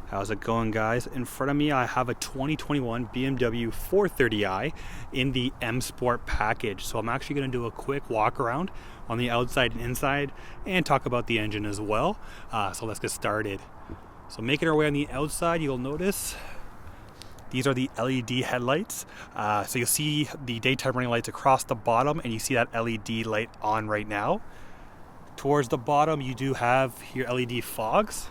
How's it going, guys? In front of me I have a 2021 BMW 430i in the M Sport package. So I'm actually going to do a quick walk around on the outside and inside and talk about the engine as well. So let's get started. So making our way on the outside, you'll notice these are the LED headlights. So you'll see the daytime running lights across the bottom, and you see that LED light on right now. Towards the bottom you do have your LED fogs.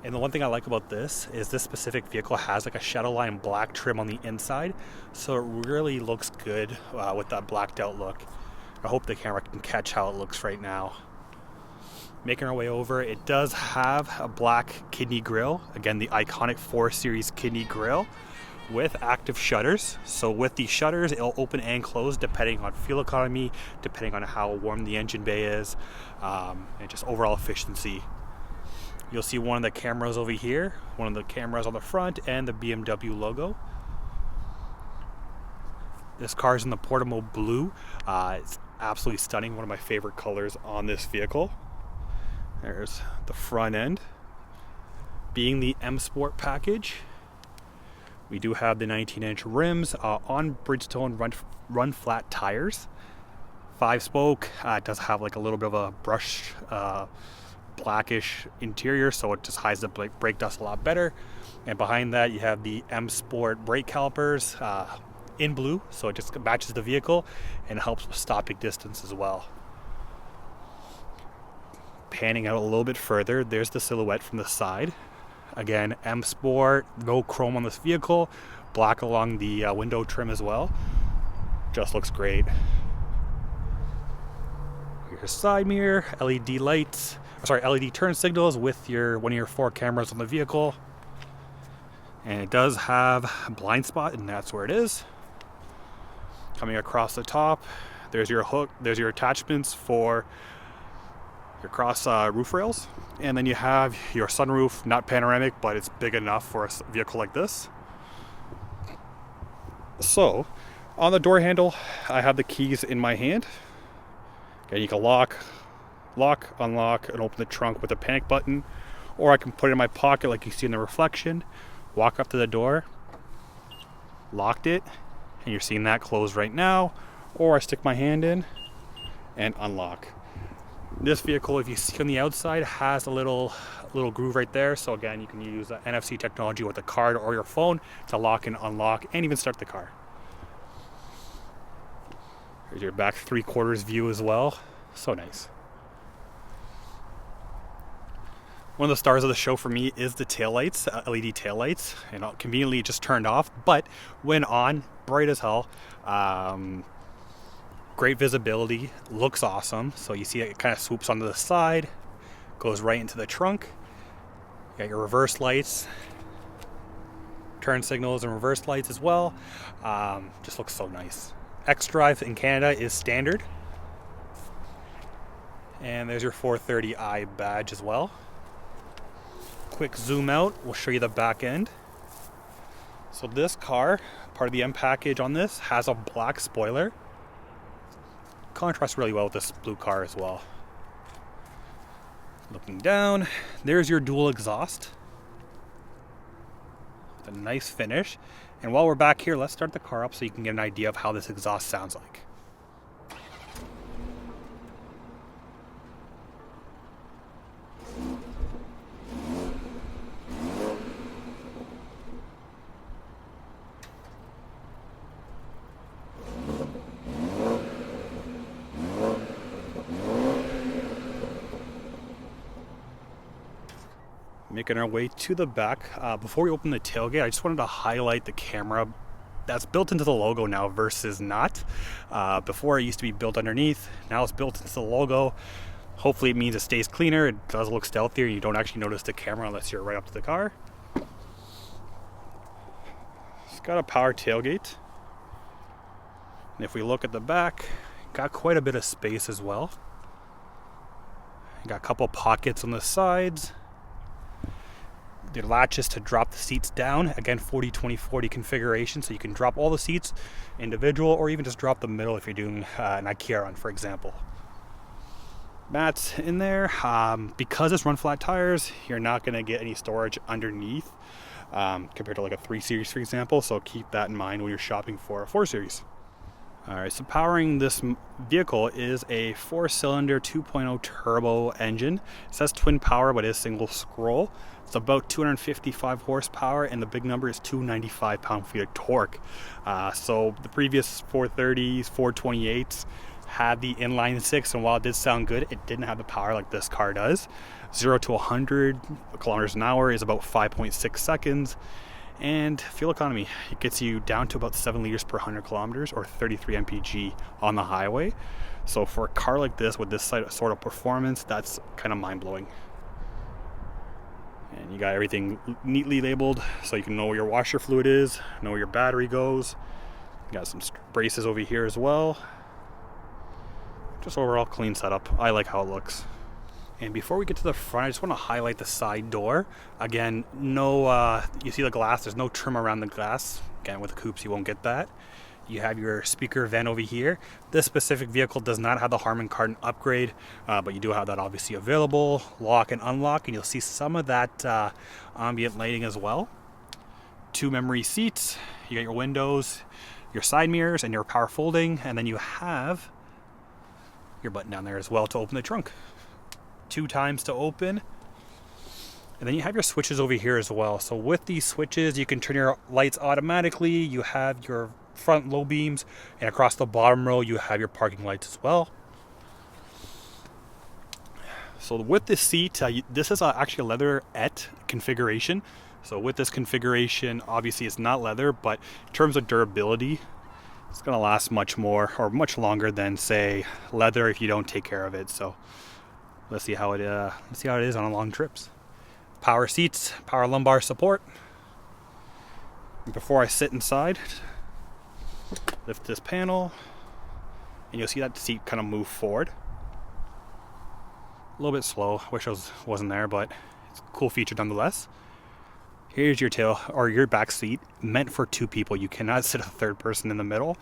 And the one thing I like about this is this specific vehicle has like a Shadowline black trim on the inside, so it really looks good with that blacked out look. I hope the camera can catch how it looks right now. Making our way over, it does have a black kidney grille, again the iconic 4 Series kidney grille with active shutters. So with these shutters, it'll open and close depending on fuel economy, depending on how warm the engine bay is, and just overall efficiency. You'll see one of the cameras over here, one of the cameras on the front, and the BMW logo. This car is in the Portable blue. It's absolutely stunning, one of my favorite colors on this vehicle. There's the front end. Being the M Sport package, we do have the 19-inch rims on Bridgestone run flat tires. 5-spoke. It does have like a little bit of a brush blackish interior, so it just hides the brake dust a lot better. And behind that you have the M Sport brake calipers in blue, so it just matches the vehicle and helps with stopping distance as well. Panning out a little bit further, there's the silhouette from the side. Again, M Sport, no chrome on this vehicle, black along the window trim as well. Just looks great. Your side mirror, LED lights, LED turn signals with one of your 4 cameras on the vehicle. And it does have a blind spot, and that's where it is. Coming across the top, there's your hook, there's your attachments for your cross roof rails. And then you have your sunroof, not panoramic, but it's big enough for a vehicle like this. So, on the door handle, I have the keys in my hand. Again, you can lock, unlock, and open the trunk with a panic button, or I can put it in my pocket like you see in the reflection, walk up to the door, locked it, and you're seeing that close right now, or I stick my hand in and unlock. This vehicle, if you see on the outside, has a little groove right there, so again, you can use NFC technology with a card or your phone to lock and unlock and even start the car. Here's your back 3/4 view as well, so nice. One of the stars of the show for me is the taillights, LED taillights, and conveniently just turned off, but when on, bright as hell. Great visibility, looks awesome. So you see it kind of swoops onto the side, goes right into the trunk. You got your reverse lights, turn signals and reverse lights as well. Just looks so nice. X-Drive in Canada is standard. And there's your 430i badge as well. Quick zoom out, we'll show you the back end. So this car, part of the M package on this, has a black spoiler. Contrasts really well with this blue car as well. Looking down, there's your dual exhaust. With a nice finish. And while we're back here, let's start the car up so you can get an idea of how this exhaust sounds like. Making our way to the back. Before we open the tailgate, I just wanted to highlight the camera that's built into the logo now versus not. Before it used to be built underneath, now it's built into the logo. Hopefully it means it stays cleaner, it does look stealthier, and you don't actually notice the camera unless you're right up to the car. It's got a power tailgate. And if we look at the back, got quite a bit of space as well. Got a couple pockets on the sides. The latches to drop the seats down, again 40-20-40 configuration, so you can drop all the seats individual or even just drop the middle if you're doing an IKEA run, for example. Mats in there. Because it's run flat tires, you're not going to get any storage underneath compared to like a 3 Series, for example. So keep that in mind when you're shopping for a 4 Series. Alright, so powering this vehicle is a 4-cylinder 2.0 turbo engine. It says twin power, but it is single scroll. It's about 255 horsepower, and the big number is 295 pound-feet of torque. So the previous 430s, 428s had the inline-six, and while it did sound good, it didn't have the power like this car does. 0 to 100 kilometers an hour is about 5.6 seconds. And fuel economy, it gets you down to about 7 liters per 100 kilometers, or 33 mpg on the highway. So for a car like this with this sort of performance, that's kind of mind-blowing. And you got everything neatly labeled so you can know where your washer fluid is, know where your battery goes. You got some braces over here as well. Just overall clean setup. I like how it looks. And before we get to the front, I just want to highlight the side door. Again, you see the glass, there's no trim around the glass. Again, with the coupes, you won't get that. You have your speaker vent over here. This specific vehicle does not have the Harman Kardon upgrade, but you do have that obviously available. Lock and unlock, and you'll see some of that ambient lighting as well. 2 memory seats. You got your windows, your side mirrors, and your power folding, and then you have your button down there as well to open the trunk. 2 times to open, and then you have your switches over here as well. So with these switches, you can turn your lights automatically. You have your front low beams, and across the bottom row you have your parking lights as well. So with this seat, this is actually a leatherette configuration. So with this configuration, obviously it's not leather, but in terms of durability, it's going to last much longer than, say, leather if you don't take care of it. So let's see how it is on long trips. Power seats, power lumbar support. Before I sit inside, lift this panel, and you'll see that seat kind of move forward. A little bit slow. Wish I wasn't there, but it's a cool feature nonetheless. Here's your back seat, meant for 2 people. You cannot sit a third person in the middle.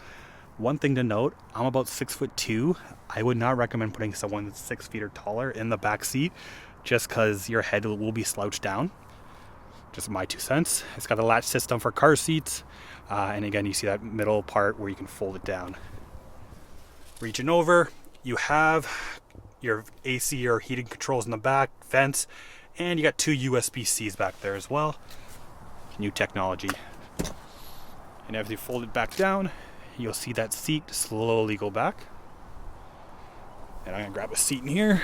One thing to note, I'm about 6'2". I would not recommend putting someone that's 6 feet or taller in the back seat, just because your head will be slouched down. Just my 2 cents. It's got a latch system for car seats, and again, you see that middle part where you can fold it down. Reaching over, you have your AC or heating controls in the back, vents, and you got 2 USB-Cs back there as well. New technology. And as you fold it back down, you'll see that seat slowly go back. And I'm gonna grab a seat in here.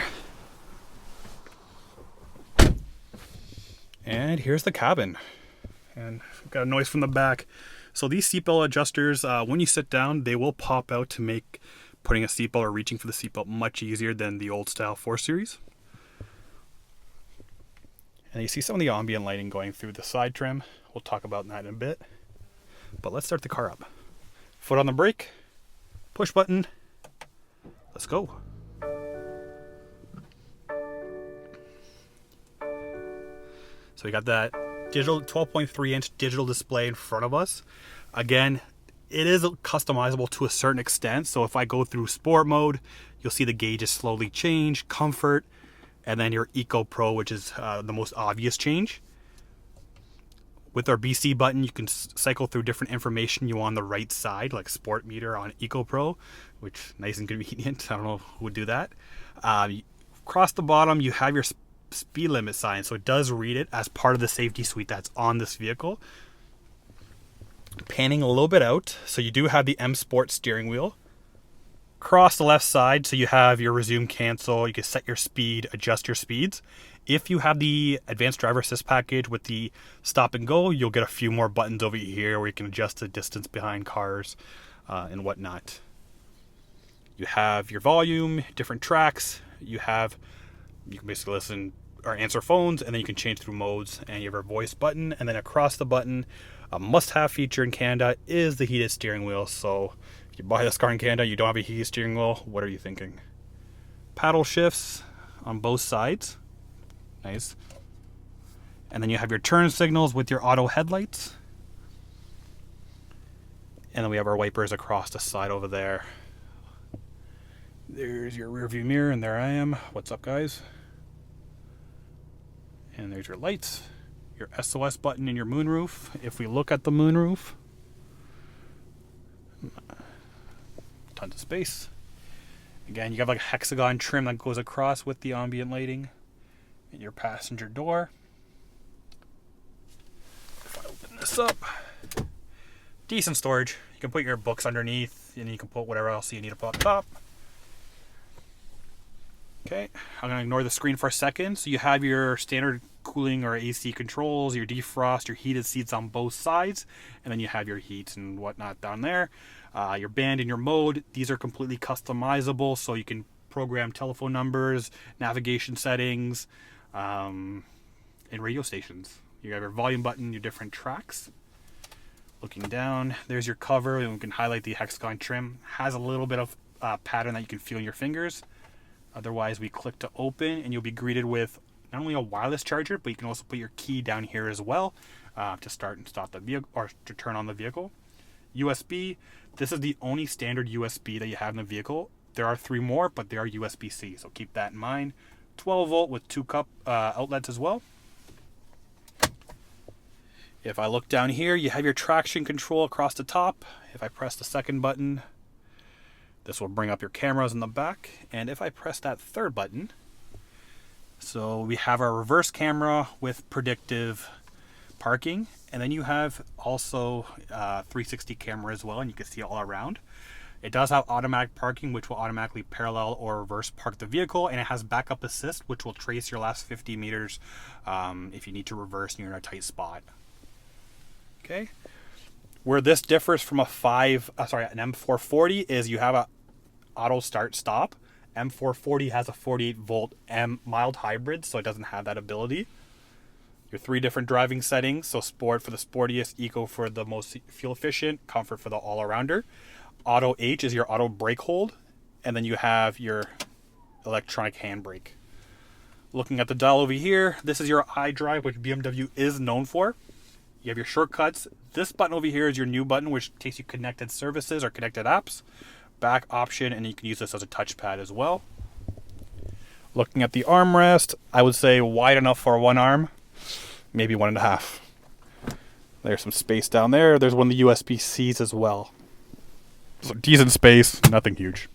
And here's the cabin. And we've got a noise from the back. So these seatbelt adjusters, when you sit down, they will pop out to make putting a seatbelt or reaching for the seatbelt much easier than the old style 4 Series. And you see some of the ambient lighting going through the side trim. We'll talk about that in a bit. But let's start the car up. Foot on the brake, push button, let's go. So we got that digital 12.3-inch digital display in front of us. Again, it is customizable to a certain extent. So if I go through sport mode, you'll see the gauges slowly change, comfort, and then your Eco Pro, which is the most obvious change. With our BC button, you can cycle through different information you want on the right side, like sport meter on Eco Pro, which nice and convenient. I don't know who would do that. Across the bottom, you have your speed limit sign, so it does read it as part of the safety suite that's on this vehicle. Panning a little bit out, so you do have the M Sport steering wheel. Across the left side, so you have your resume, cancel, you can set your speed, adjust your speeds. If you have the advanced driver assist package with the stop and go, you'll get a few more buttons over here where you can adjust the distance behind cars and whatnot. You have your volume, different tracks. You can basically listen or answer phones, and then you can change through modes, and you have a voice button. And then across the button, a must-have feature in Canada is the heated steering wheel. So if you buy this car in Canada, you don't have a heated steering wheel, what are you thinking? Paddle shifts on both sides. Nice. And then you have your turn signals with your auto headlights. And then we have our wipers across the side over there. There's your rear view mirror, and there I am. What's up, guys? And there's your lights, your SOS button, and your moonroof. If we look at the moonroof, tons of space. Again, you have like a hexagon trim that goes across with the ambient lighting. And your passenger door. If I open this up, decent storage. You can put your books underneath, and you can put whatever else you need to put up top. Okay, I'm going to ignore the screen for a second. So you have your standard cooling or AC controls, your defrost, your heated seats on both sides, and then you have your heat and whatnot down there. Your band and your mode, these are completely customizable, so you can program telephone numbers, navigation settings, and radio stations. You have your volume button, your different tracks. Looking down, there's your cover, and we can highlight the hexagon trim. Has a little bit of pattern that you can feel in your fingers. Otherwise, we click to open, and you'll be greeted with not only a wireless charger, but you can also put your key down here as well to start and stop the vehicle, or to turn on the vehicle. USB, this is the only standard USB that you have in the vehicle. There are 3 more, but they are USB-C, so keep that in mind. 12 volt with 2 cup outlets as well. If I look down here, you have your traction control across the top. If I press the second button, this will bring up your cameras in the back. And if I press that third button, so we have our reverse camera with predictive parking. And then you have also 360 camera as well, and you can see all around. It does have automatic parking, which will automatically parallel or reverse park the vehicle. And it has backup assist, which will trace your last 50 meters if you need to reverse and you're in a tight spot. Okay. Where this differs from an M440 is you have a auto start stop. M440 has a 48 volt mild hybrid, so it doesn't have that ability. Your 3 different driving settings, so sport for the sportiest, eco for the most fuel efficient, comfort for the all-arounder. Auto H is your auto brake hold, and then you have your electronic handbrake. Looking at the dial over here, this is your iDrive, which BMW is known for. You have your shortcuts. This button over here is your new button, which takes you connected services or connected apps. Back option, and you can use this as a touchpad as well. Looking at the armrest, I would say wide enough for one arm, maybe 1.5. There's some space down there. There's one of the USB-Cs as well. So decent space, nothing huge.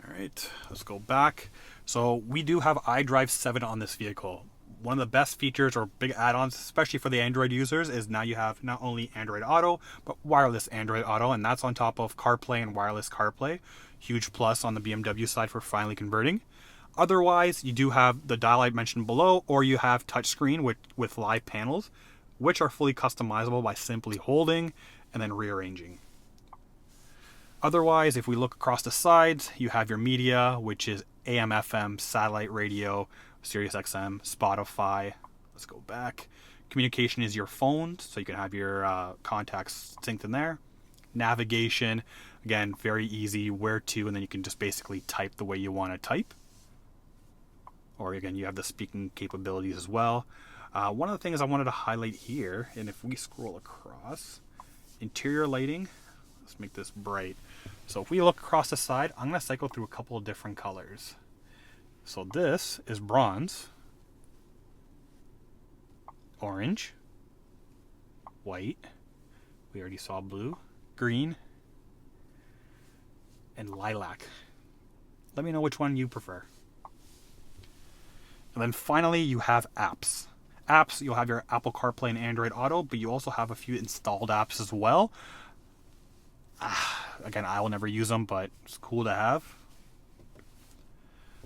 All right, let's go back. So we do have iDrive 7 on this vehicle. One of the best features or big add-ons, especially for the Android users, is now you have not only Android Auto, but wireless Android Auto, and that's on top of CarPlay and wireless CarPlay. Huge plus on the BMW side for finally converting. Otherwise, you do have the dial I mentioned below, or you have touchscreen with live panels, which are fully customizable by simply holding and then rearranging. Otherwise, if we look across the sides, you have your media, which is AM, FM, satellite radio, Sirius XM, Spotify. Let's go back. Communication is your phone, so you can have your contacts synced in there. Navigation, again, very easy, where to, and then you can just basically type the way you want to type. Or again, you have the speaking capabilities as well. One of the things I wanted to highlight here, and if we scroll across, interior lighting, let's make this bright. So if we look across the side, I'm going to cycle through a couple of different colors. So this is bronze, orange, white, we already saw blue, green, and lilac. Let me know which one you prefer. And then finally, you have apps. Apps, you'll have your Apple CarPlay and Android Auto, but you also have a few installed apps as well. Again, I will never use them, but it's cool to have.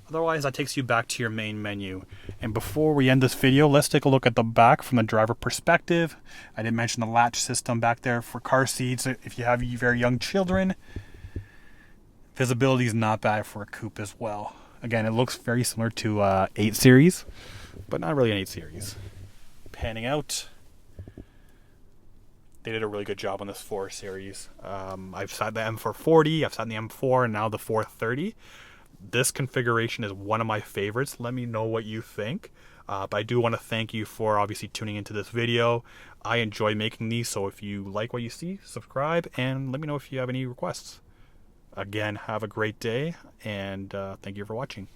Otherwise, that takes you back to your main menu. And before we end this video, let's take a look at the back from the driver perspective. I did mention the latch system back there for car seats. If you have very young children, visibility is not bad for a coupe as well. Again, it looks very similar to 8 Series, but not really an 8 Series. Panning out. They did a really good job on this 4 Series. I've sat the M440, I've sat in the M4, and now the 430. This configuration is one of my favorites. Let me know what you think. But I do want to thank you for obviously tuning into this video. I enjoy making these, so if you like what you see, subscribe, and let me know if you have any requests. Again, have a great day, and thank you for watching.